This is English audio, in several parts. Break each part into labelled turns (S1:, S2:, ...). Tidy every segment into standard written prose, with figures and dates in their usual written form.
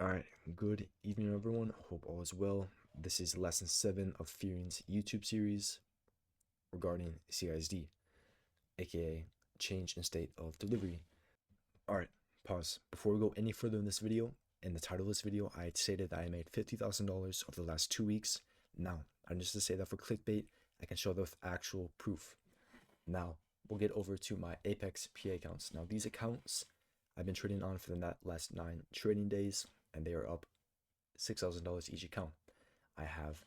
S1: Alright, good evening everyone. Hope all is well. This is lesson 7 of Fearing's YouTube series regarding CISD, aka change in state of delivery. Alright, pause. Before we go any further in this video, in the title of this video, I had stated that I made $50,000 over the last 2 weeks. Now, I'm just to say that for clickbait, I can show that with actual proof. Now, we'll get over to my Apex PA accounts. Now, these accounts I've been trading on for the last 9 trading days, and they are up $6,000 each account. I have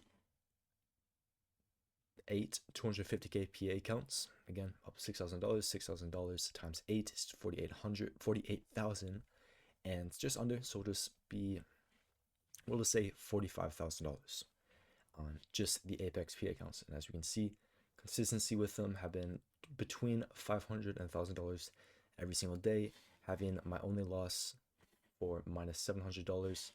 S1: 8 250k PA accounts. Again, up $6,000. $6,000 times 8 is 48,000, and just under. So we'll just say $45,000 on just the Apex PA accounts. And as you can see, consistency with them have been between $500 and $1,000 every single day, having my only loss for minus $700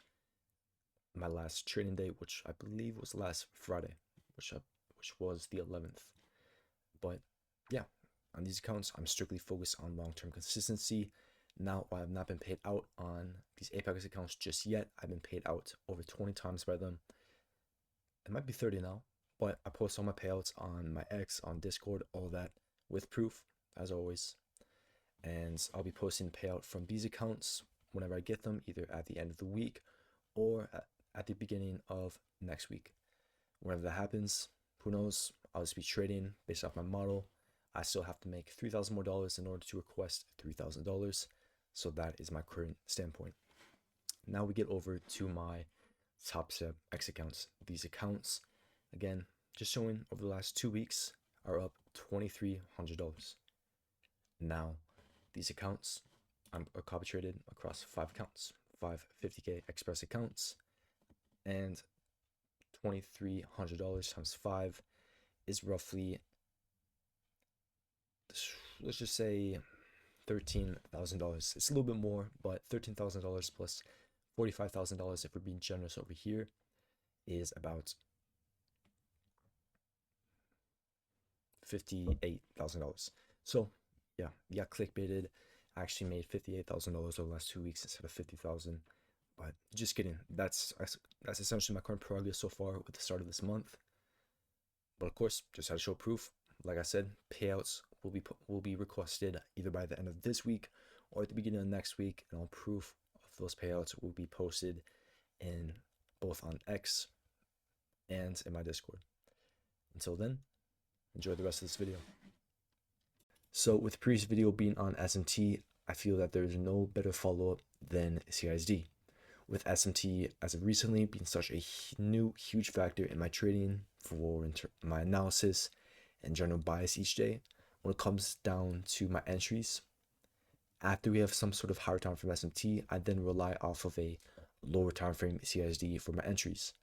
S1: my last trading day, which I believe was last Friday, which was the 11th. But yeah, on these accounts, I'm strictly focused on long-term consistency. Now, while I've not been paid out on these Apex accounts just yet, I've been paid out over 20 times by them. It might be 30 now, but I post all my payouts on my X, on Discord, all that with proof, as always. And I'll be posting payout from these accounts whenever I get them, either at the end of the week or at the beginning of next week. Whenever that happens, who knows? I'll just be trading based off my model. I still have to make $3,000 more in order to request $3,000. So that is my current standpoint. Now we get over to my top step X accounts. These accounts, again, just showing over the last 2 weeks, are up $2,300. Now, these accounts are copy traded across 5 accounts, 5 50k express accounts, and $2,300 times 5 is roughly, let's just say, $13,000. It's a little bit more, but $13,000 plus $45,000, if we're being generous over here, is about $58,000. So yeah, got clickbaited. I actually made $58,000 over the last 2 weeks instead of 50,000. But just kidding. That's essentially my current progress so far with the start of this month. But of course, just had to show proof. Like I said, payouts will be requested either by the end of this week or at the beginning of next week, and all proof of those payouts will be posted in both on X and in my Discord. Until then, enjoy the rest of this video. So with the previous video being on SMT, I feel that there is no better follow-up than CISD. With SMT as of recently being such a new huge factor in my trading for my analysis and general bias each day, when it comes down to my entries, after we have some sort of higher time frame SMT, I then rely off of a lower time frame CISD for my entries.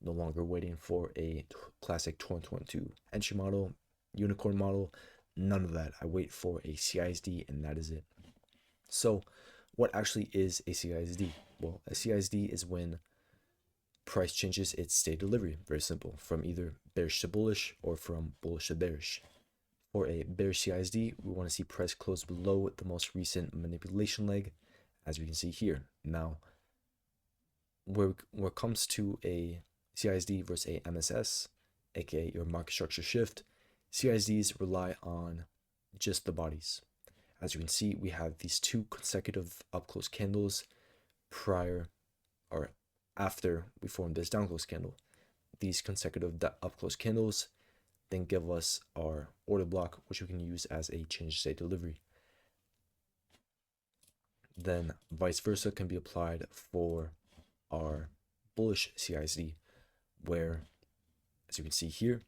S1: No longer waiting for a classic 2022 entry model, unicorn model, none of that. I wait for a CISD and that is it. So what actually is a CISD? Well, a CISD is when price changes its state delivery. Very simple. From either bearish to bullish or from bullish to bearish. For a bearish CISD, we want to see price close below the most recent manipulation leg, as we can see here. Now, where it comes to a CISD versus a MSS, aka your market structure shift, CISDs rely on just the bodies. As you can see, we have these 2 consecutive up close candles prior or after we formed this down close candle. These consecutive up close candles then give us our order block, which we can use as a change state delivery. Then vice versa can be applied for our bullish CISD, where, as you can see here,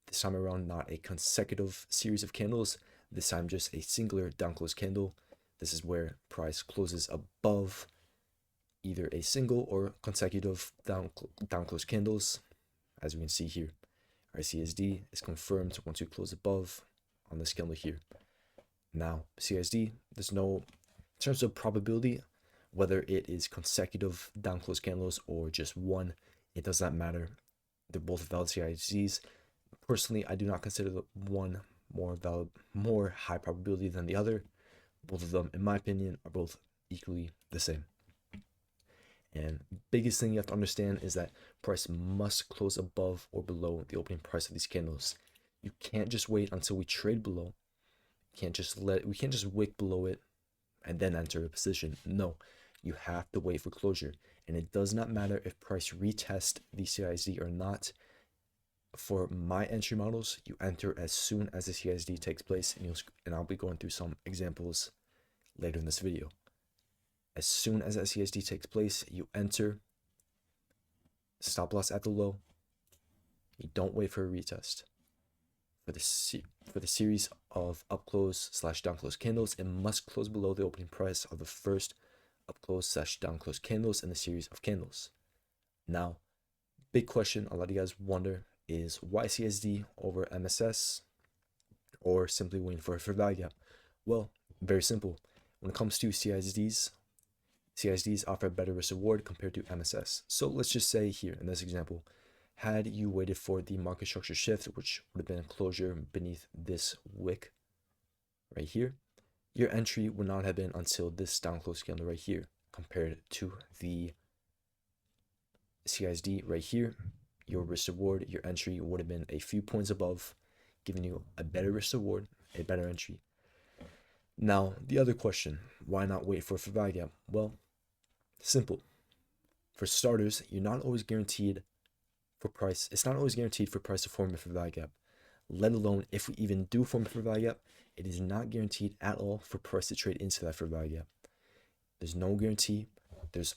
S1: this time around not a consecutive series of candles, this time just a singular down close candle. This is where price closes above either a single or consecutive down close candles, as we can see here. Our CISD is confirmed once we close above on this candle here. Now, CISD, there's no, in terms of probability, whether it is consecutive down close candles or just one, it does not matter. They're both valid CISDs. Personally, I do not consider the one more high probability than the other. Both of them, in my opinion, are both equally the same. And biggest thing you have to understand is that price must close above or below the opening price of these candles. You can't just wait until we trade below. We can't just wick below it and then enter a position. No, you have to wait for closure. And it does not matter if price retest the CISD or not. For my entry models, you enter as soon as the CISD takes place, and I'll be going through some examples later in this video. As soon as that CISD takes place, you enter, stop loss at the low. You don't wait for a retest. For the series of up close / down close candles, it must close below the opening price of the first up close / down close candles in the series of candles. Now, big question a lot of you guys wonder is why CISD over MSS or simply waiting for a fair value gap? Well, very simple. When it comes to CISDs offer a better risk reward compared to MSS. So let's just say here in this example, had you waited for the market structure shift, which would have been a closure beneath this wick right here, your entry would not have been until this down close candle right here, compared to the CISD right here. Your risk reward, your entry would have been a few points above, giving you a better risk reward, a better entry. Now, the other question, why not wait for a fair value gap? Well, simple. For starters, you're not always guaranteed for price. It's not always guaranteed for price to form a fair value gap. Let alone if we even do form a fair value gap, it is not guaranteed at all for price to trade into that fair value gap. There's no guarantee. There's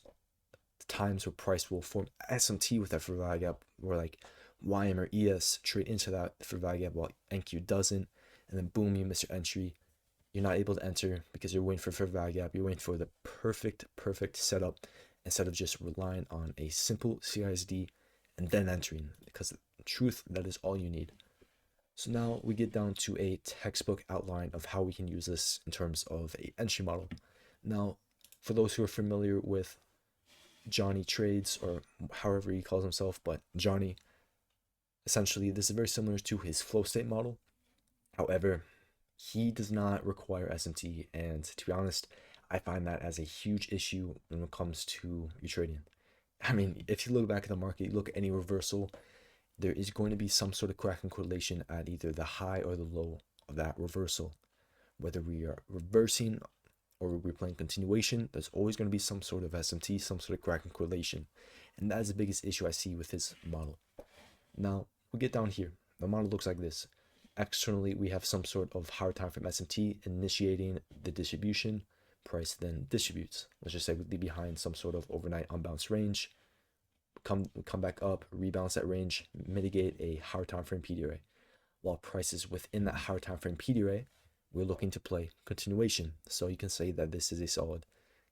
S1: times where price will form SMT with that fair value gap, where like YM or ES trade into that fair value gap while NQ doesn't, and then boom, you miss your entry. You're not able to enter because you're waiting for fair value gap. You're waiting for the perfect setup instead of just relying on a simple CISD and then entering, because in truth, that is all you need. So now we get down to a textbook outline of how we can use this in terms of a entry model. Now, for those who are familiar with Johnny Trades, or however he calls himself, but Johnny, essentially this is very similar to his flow state model. However, he does not require SMT, and to be honest, I find that as a huge issue when it comes to your trading. I mean, if you look back at the market, you look at any reversal, there is going to be some sort of cracking correlation at either the high or the low of that reversal. Whether we are reversing or we're playing continuation, there's always going to be some sort of SMT, some sort of cracking correlation. And that is the biggest issue I see with his model. Now, we get down here. The model looks like this. Externally, we have some sort of higher time frame SMT initiating the distribution. Price then distributes. Let's just say we leave behind some sort of overnight unbounced range. Come back up, rebalance that range, mitigate a higher time frame PD array. While prices within that higher time frame PD array, we're looking to play continuation. So you can say that this is a solid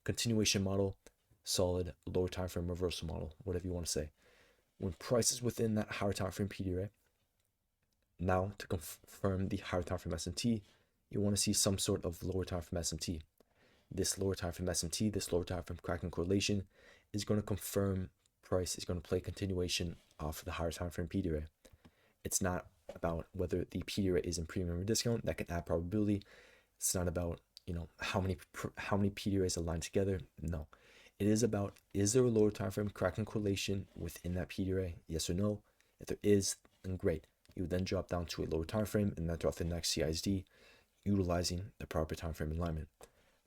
S1: continuation model, solid lower time frame reversal model, whatever you want to say. When price is within that higher time frame PD array, now to confirm the higher time frame SMT, you want to see some sort of lower time frame SMT. This lower time frame SMT, this lower time frame cracking correlation is going to confirm price is going to play continuation off the higher time frame PD array. It's not about whether the PD array is in premium or discount. That can add probability. It's not about, how many PD arrays align together. No, it is about, is there a lower time frame cracking correlation within that PD array? Yes or no? If there is, then great. You would then drop down to a lower time frame and then drop the next CISD, utilizing the proper time frame alignment.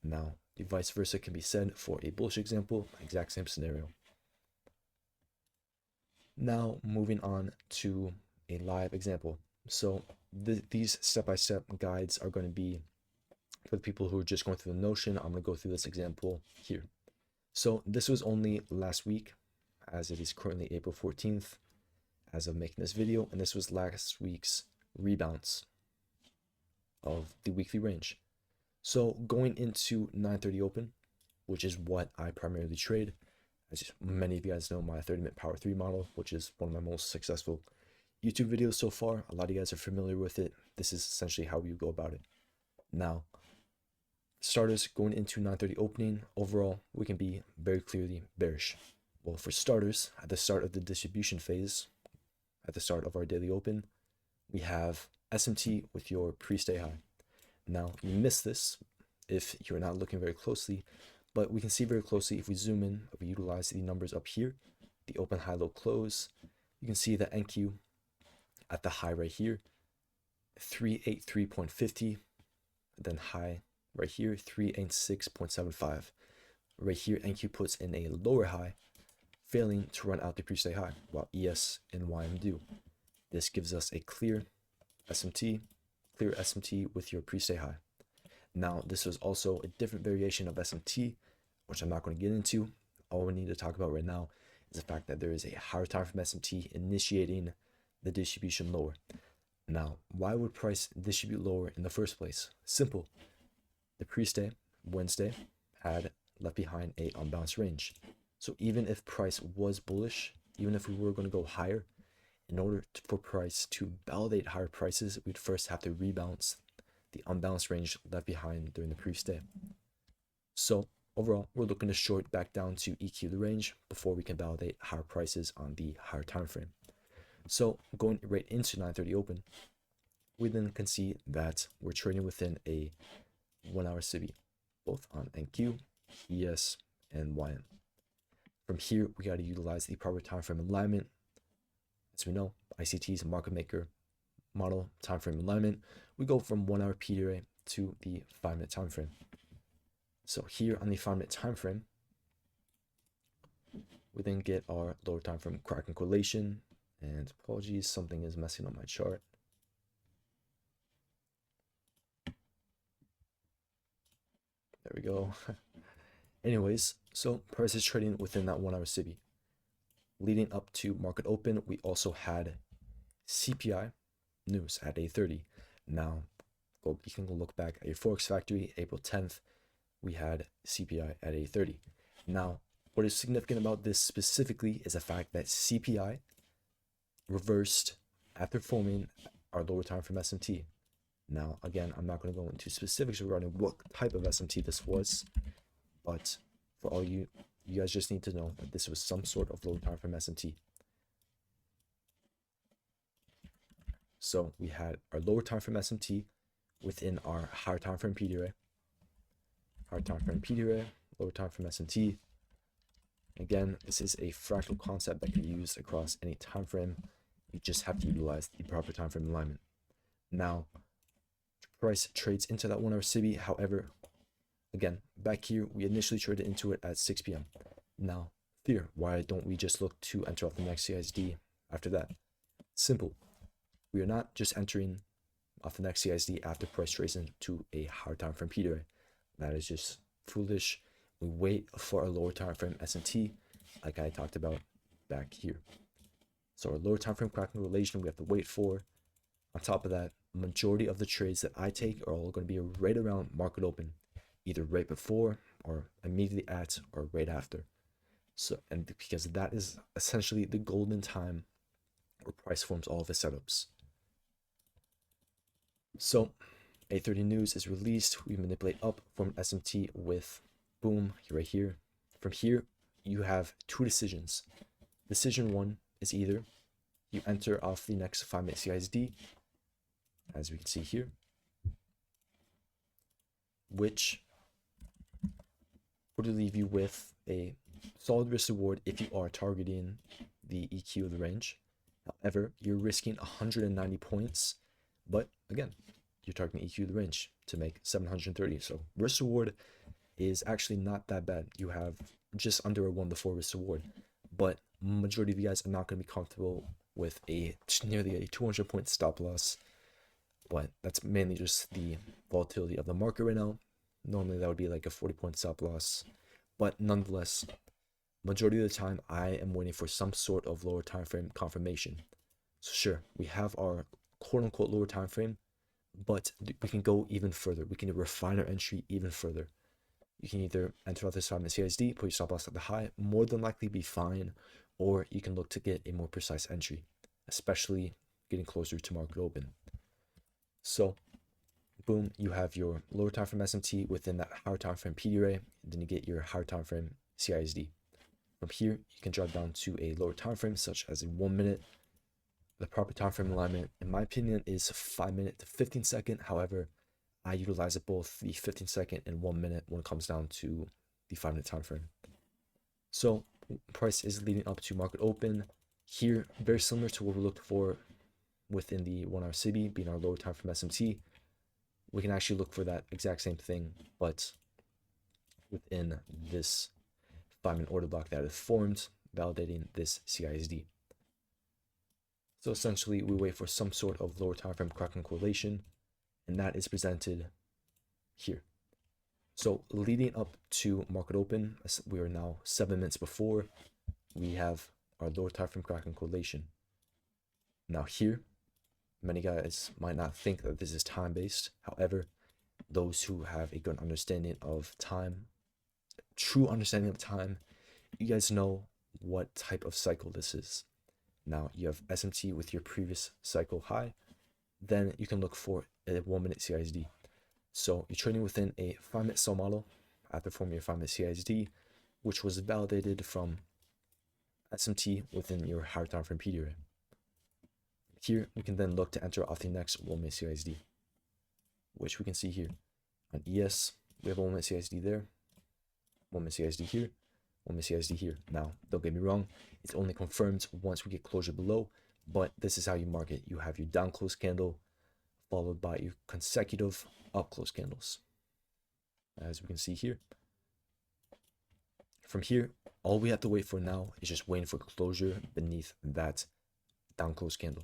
S1: Now, the vice versa can be said for a bullish example, exact same scenario. Now, moving on to a live example. So these step-by-step guides are going to be for the people who are just going through the notion. I'm going to go through this example here. So this was only last week, as it is currently April 14th, as of making this video, and this was last week's rebalance of the weekly range. So going into 9:30 open, which is what I primarily trade, as many of you guys know, my 30-minute Power 3 model, which is one of my most successful YouTube videos so far. A lot of you guys are familiar with it. This is essentially how you go about it. Now, starters going into 9:30 opening, overall, we can be very clearly bearish. Well, for starters, at the start of the distribution phase, at the start of our daily open, we have SMT with your pre-stay high. Now, you miss this if you're not looking very closely, But we can see very closely if we zoom in, if we utilize the numbers up here, the open, high, low, close, you can see the NQ at the high right here, 383.50, then high right here, 386.75. Right here, NQ puts in a lower high, failing to run out the pre-stay high, while ES and YM do. This gives us a clear SMT with your pre-stay high. Now, this was also a different variation of SMT, which I'm not going to get into. All we need to talk about right now is the fact that there is a higher time frame SMT initiating the distribution lower. Now, why would price distribute lower in the first place? Simple. The pre-stay, Wednesday, had left behind a unbalanced range. So even if price was bullish, even if we were going to go higher, in order for price to validate higher prices, we'd first have to rebalance the unbalanced range left behind during the pre-stay. So overall, we're looking to short back down to EQ the range before we can validate higher prices on the higher time frame. So going right into 9:30 open, we then can see that we're trading within a 1 hour CIB, both on NQ, ES, and YM. From here, we got to utilize the proper time frame alignment. As we know, ICT's market maker model time frame alignment, we go from 1 hour PDRA to the 5-minute time frame. So here on the 5-minute time frame, we then get our lower time frame cracking correlation. And apologies, something is messing up my chart. There we go. Anyways, so price is trading within that 1 hour CIB. Leading up to market open, we also had CPI news at 8:30. Now, you can go look back at your Forex Factory, April 10th, we had CPI at 8:30. Now, what is significant about this specifically is the fact that CPI reversed after forming our lower time frame SMT. Now, again, I'm not going to go into specifics regarding what type of SMT this was, but for all you guys just need to know that this was some sort of lower time frame SMT. So we had our lower time frame SMT within our higher time frame PDRA, lower time frame SMT. Again, this is a fractal concept that can be used across any time frame. You just have to utilize the proper time frame alignment. Now, price trades into that 1 hour CIB. However, again, back here, we initially traded into it at 6 p.m. Now, fear, why don't we just look to enter off the next CISD after that? Simple. We are not just entering off the next CISD after price trades into a higher time frame PDRA. That is just foolish. We wait for a lower time frame SMT, like I talked about back here. So our lower time frame cracking correlation we have to wait for. On top of that, majority of the trades that I take are all going to be right around market open, either right before or immediately at or right after. So, and because that is essentially the golden time where price forms all of its setups. So 8:30 news is released. We manipulate up from SMT with boom right here. From here, you have two decisions. Decision one is either you enter off the next 5-minute CISD, as we can see here, which would leave you with a solid risk reward if you are targeting the EQ of the range. However, you're risking 190 points, but again, you're targeting EQ of the range to make 730. So risk reward is actually not that bad. You have just under a 1-to-4 risk reward, but majority of you guys are not going to be comfortable with nearly a 200 point stop loss. But that's mainly just the volatility of the market right now. Normally that would be like a 40 point stop loss, but nonetheless, majority of the time I am waiting for some sort of lower time frame confirmation. So sure, we have our quote unquote lower time frame, but we can go even further. We can refine our entry even further. You can either enter off this time in CISD, put your stop loss at the high, more than likely be fine, or you can look to get a more precise entry, especially getting closer to market open. So boom, you have your lower time frame SMT within that higher time frame PDRA, then you get your higher time frame CISD. From here, you can drop down to a lower time frame, such as a 1 minute. The proper time frame alignment, in my opinion, is 5 minute to 15 second. However, I utilize both the 15 second and 1 minute when it comes down to the 5-minute time frame. So price is leading up to market open. Here, very similar to what we looked for within the 1 hour CB, being our lower time frame SMT. We can actually look for that exact same thing, but within this 5-minute order block that is formed, validating this CISD. So essentially, we wait for some sort of lower time frame cracking correlation, and that is presented here. So leading up to market open, we are now 7 minutes before, we have our lower time frame cracking correlation. Now here, many guys might not think that this is time-based. However, those who have a good understanding of time, true understanding of time, you guys know what type of cycle this is. Now you have SMT with your previous cycle high, then you can look for a 1-minute CISD. So you're trading within a 5-minute sell model after forming your 5-minute CISD, which was validated from SMT within your higher time frame PD array. Here we can then look to enter off the next 1-minute CISD, which we can see here. On ES, we have a 1-minute CISD there, 1-minute CISD here, 1-minute CISD here. Now, don't get me wrong, it's only confirmed once we get closure below, but this is how you mark it. You have your down close candle followed by your consecutive up close candles, as we can see here. From here, all we have to wait for now is just waiting for closure beneath that down close candle.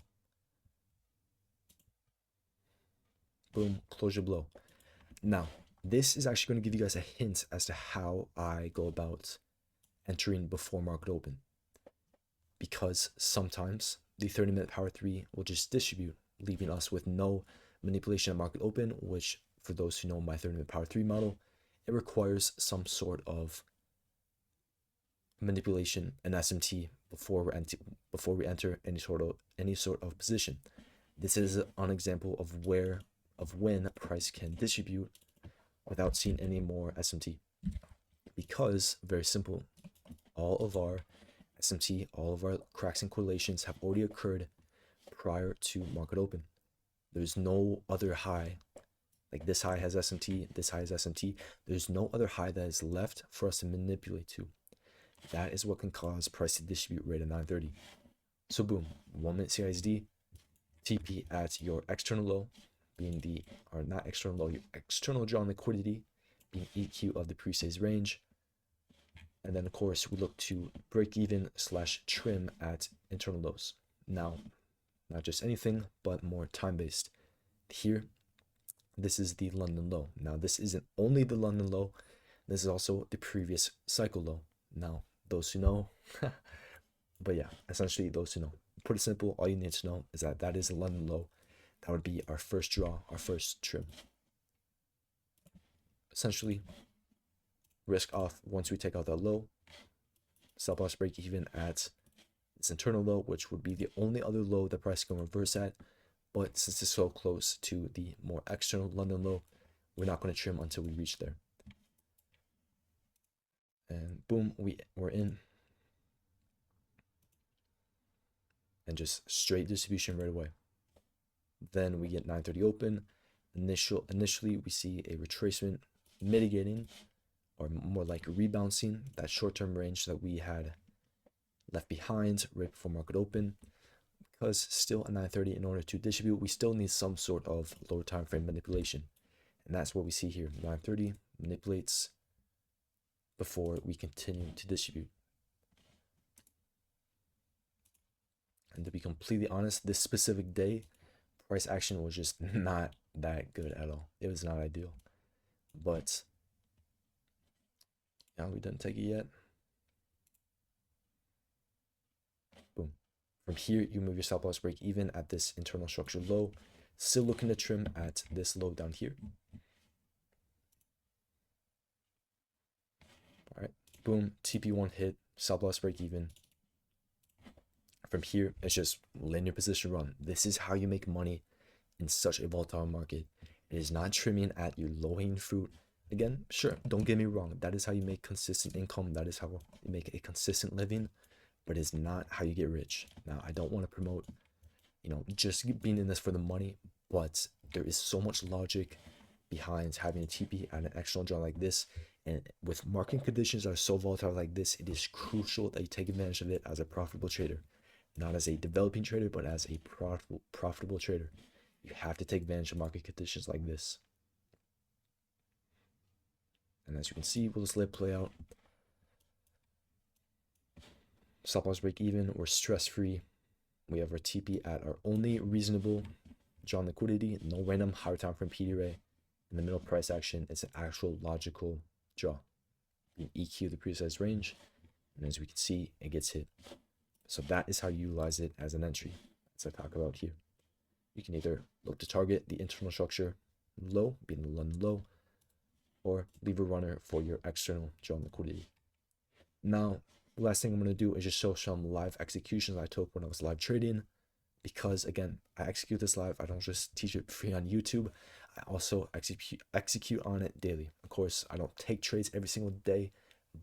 S1: Boom, closure below. Now, this is actually going to give you guys a hint as to how I go about entering before market open, because sometimes the 30-minute power 3 will just distribute, leaving us with no manipulation at market open, which for those who know my 30-minute power 3 model, it requires some sort of manipulation and SMT before we enter any sort of position. This is an example of when price can distribute without seeing any more SMT, because very simple, all of our SMT, all of our cracks and correlations have already occurred prior to market open. There's no other high, like this high has SMT, this high has SMT. There's no other high that is left for us to manipulate to. That is what can cause price to distribute right at 9:30. So boom, 1-minute CISD, TP at your external low, being not external low, your external draw on liquidity, being EQ of the pre-phase range. And then of course we look to break even / trim at internal lows. Now, not just anything, but more time-based. Here, this is the London low. Now, this isn't only the London low, this is also the previous cycle low. Now, those who know, but yeah, essentially those who know. Put it simple, all you need to know is that is a London low. That would be our first draw, our first trim. Essentially, risk off once we take out that low, stop loss break even at its internal low, which would be the only other low that price can reverse at. But since it's so close to the more external London low, we're not going to trim until we reach there. And boom, we're in. And just straight distribution right away. Then we get 9:30 open. Initially, we see a retracement mitigating, or more like rebouncing, that short-term range that we had left behind right before market open. Because still at 9:30, in order to distribute, we still need some sort of lower time frame manipulation. And that's what we see here. 9:30 manipulates before we continue to distribute. And to be completely honest, this specific day, price action was just not that good at all. It was not ideal. But yeah, we didn't take it yet. Boom. From here, you move your stop loss break even at this internal structure low. Still looking to trim at this low down here. All right, boom, TP1 hit, stop loss break even. From here, it's just linear position run. This is how you make money in such a volatile market. It is not trimming at your low-hanging fruit. Again, sure, don't get me wrong. That is how you make consistent income. That is how you make a consistent living. But it's not how you get rich. Now, I don't want to promote, just being in this for the money. But there is so much logic behind having a TP at an external draw like this And with market conditions that are so volatile like this, it is crucial that you take advantage of it as a profitable trader, not as a developing trader, but as a profitable trader. You have to take advantage of market conditions like this. And as you can see, we'll just let it play out. Stop loss break even, we're stress free. We have our TP at our only reasonable drawn liquidity, no random higher time frame PD ray. In the middle price action, it's an actual logical draw. You EQ the precise range, and as we can see, it gets hit. So that is how you utilize it as an entry, as I talk about here. You can either look to target the internal structure low, being the London low, or leave a runner for your external drawn liquidity. Now, the last thing I'm going to do is just show some live executions I took when I was live trading, because again, I execute this live. I don't just teach it free on YouTube. I also execute on it daily. Of course, I don't take trades every single day,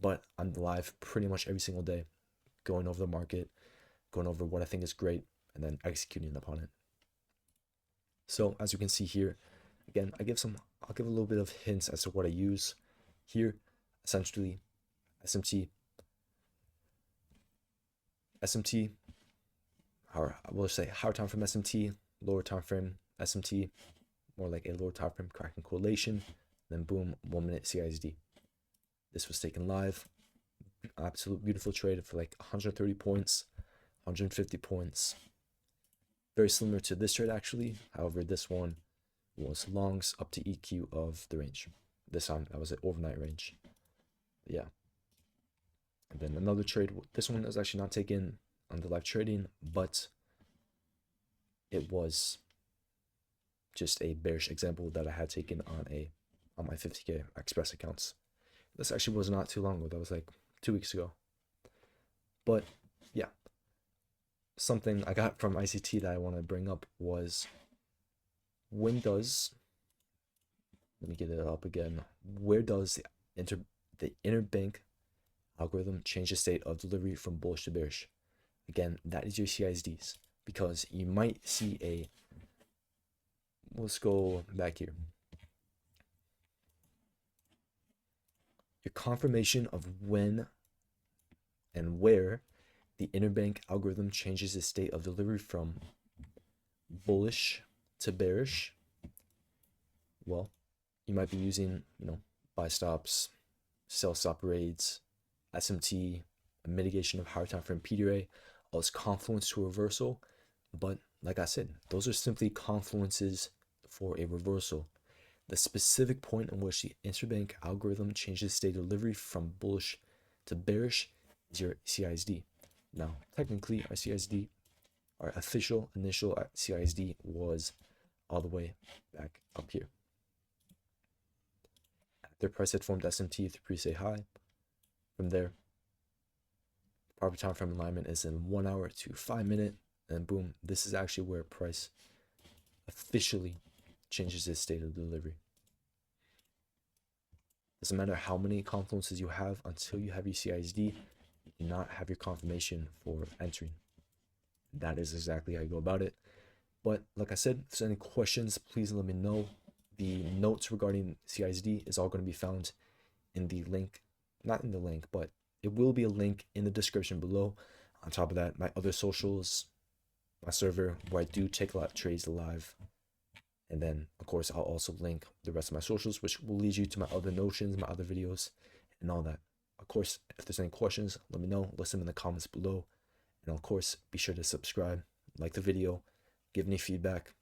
S1: but I'm live pretty much every single day, going over the market, going over what I think is great, and then executing upon it. So as you can see here, again, I'll give a little bit of hints as to what I use here. Essentially, SMT, or I will say higher time frame SMT, lower time frame SMT, more like a lower time frame cracking correlation, then boom, 1 minute CISD. This was taken live. Absolute beautiful trade for like 130 points, 150 points. Very similar to this trade actually. However, this one was longs up to EQ of the range. This time that was an overnight range. Yeah. And then another trade. This one was actually not taken on the live trading, but it was just a bearish example that I had taken on my 50K Express accounts. This actually was not too long ago. That was like 2 weeks ago. But yeah, something I got from ICT that I want to bring up was, when does, let me get it up again, where does the interbank algorithm change the state of delivery from bullish to bearish? Again, that is your CISDs, because you might see let's go back here. Your confirmation of when and where the interbank algorithm changes the state of delivery from bullish to bearish. Well, you might be using, buy stops, sell stop raids, SMT, a mitigation of higher time frame PDRA, all this confluence to a reversal. But like I said, those are simply confluences for a reversal. The specific point in which the interbank algorithm changes state delivery from bullish to bearish is your CISD. Now, technically, our CISD, our official initial CISD, was all the way back up here. After price had formed SMT through pre-say high, from there, proper time frame alignment is in 1 hour to 5 minute, and boom, this is actually where price officially changes its state of delivery. Doesn't matter how many confluences you have, until you have your CISD, you do not have your confirmation for entering. That is exactly how you go about it. But like I said, if there's any questions, please let me know. The notes regarding CISD is all going to be found in the link, not in the link, but it will be a link in the description below. On top of that, my other socials, my server where I do take a lot of trades live. And then, of course, I'll also link the rest of my socials, which will lead you to my other notions, my other videos, and all that. Of course, if there's any questions, let me know. List them in the comments below. And of course, be sure to subscribe, like the video, give any feedback.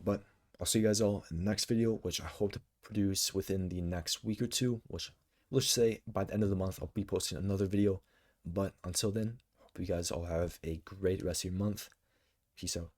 S1: But I'll see you guys all in the next video, which I hope to produce within the next week or two, which let's say by the end of the month, I'll be posting another video. But until then, hope you guys all have a great rest of your month. Peace out.